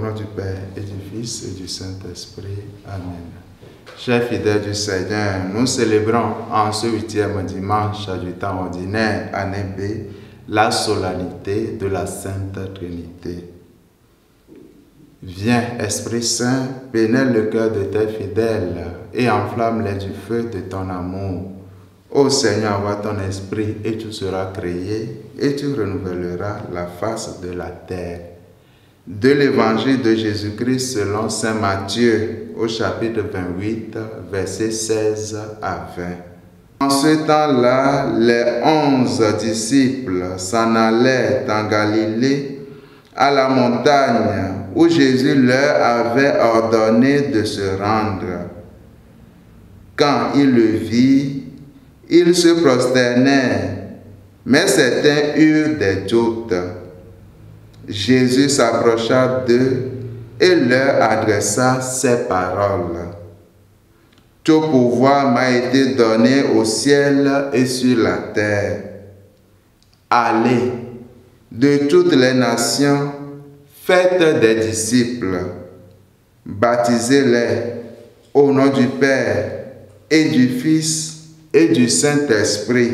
nom du Père et du Fils et du Saint-Esprit. Amen. Chers fidèles du Seigneur, nous célébrons en ce 8e dimanche du temps ordinaire, année B, la solennité de la Sainte Trinité. Viens, Esprit Saint, pénètre le cœur de tes fidèles et enflamme-les du feu de ton amour. Ô Seigneur, envoie ton esprit et tout sera créé et tu renouvelleras la face de la terre. De l'évangile de Jésus-Christ selon saint Matthieu au chapitre 28, versets 16 à 20. En ce temps-là, les 11 disciples s'en allaient en Galilée à la montagne où Jésus leur avait ordonné de se rendre. Quand ils le virent, ils se prosternèrent, mais certains eurent des doutes. Jésus s'approcha d'eux et leur adressa ces paroles. Tout pouvoir m'a été donné au ciel et sur la terre. Allez de toutes les nations, faites des disciples, baptisez-les au nom du Père et du Fils et du Saint-Esprit.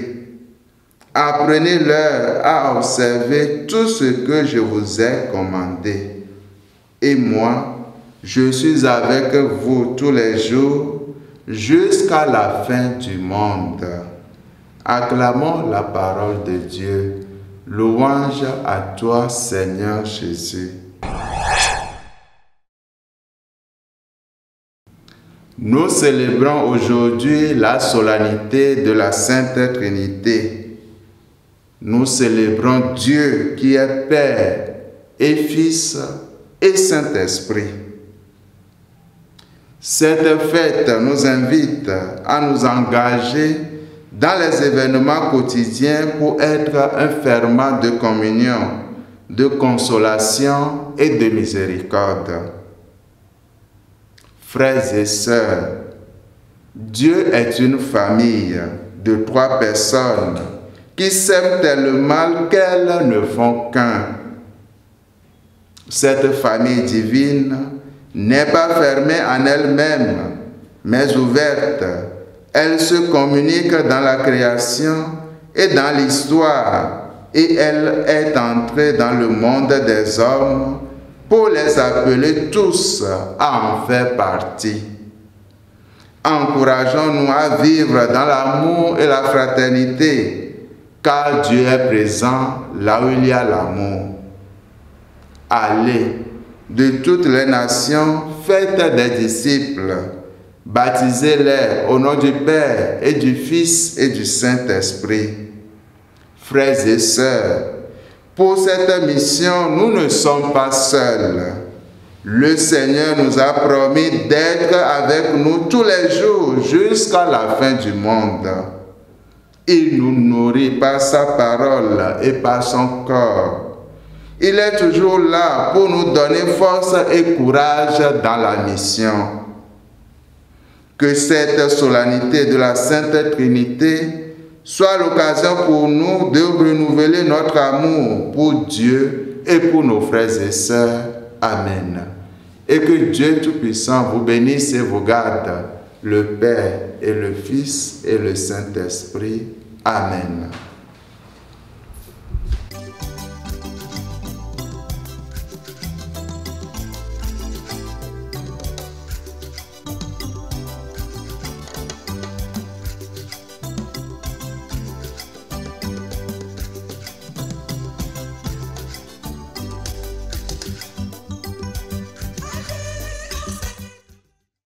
Apprenez-leur à observer tout ce que je vous ai commandé. Et moi, je suis avec vous tous les jours jusqu'à la fin du monde. Acclamons la parole de Dieu. Louange à toi, Seigneur Jésus. Nous célébrons aujourd'hui la solennité de la Sainte Trinité. Nous célébrons Dieu qui est Père et Fils et Saint-Esprit. Cette fête nous invite à nous engager dans les événements quotidiens pour être un ferment de communion, de consolation et de miséricorde. Frères et sœurs, Dieu est une famille de 3 personnes qui s'aiment tellement qu'elles ne font qu'un. Cette famille divine n'est pas fermée en elle-même, mais ouverte. Elle se communique dans la création et dans l'histoire, et elle est entrée dans le monde des hommes pour les appeler tous à en faire partie. Encourageons-nous à vivre dans l'amour et la fraternité, car Dieu est présent là où il y a l'amour. Allez de toutes les nations, faites des disciples, baptisez-les au nom du Père et du Fils et du Saint-Esprit. Frères et sœurs, pour cette mission, nous ne sommes pas seuls. Le Seigneur nous a promis d'être avec nous tous les jours jusqu'à la fin du monde. Il nous nourrit par sa parole et par son corps. Il est toujours là pour nous donner force et courage dans la mission. Que cette solennité de la Sainte Trinité soit l'occasion pour nous de renouveler notre amour pour Dieu et pour nos frères et sœurs. Amen. Et que Dieu Tout-Puissant vous bénisse et vous garde, le Père et le Fils et le Saint-Esprit. Amen.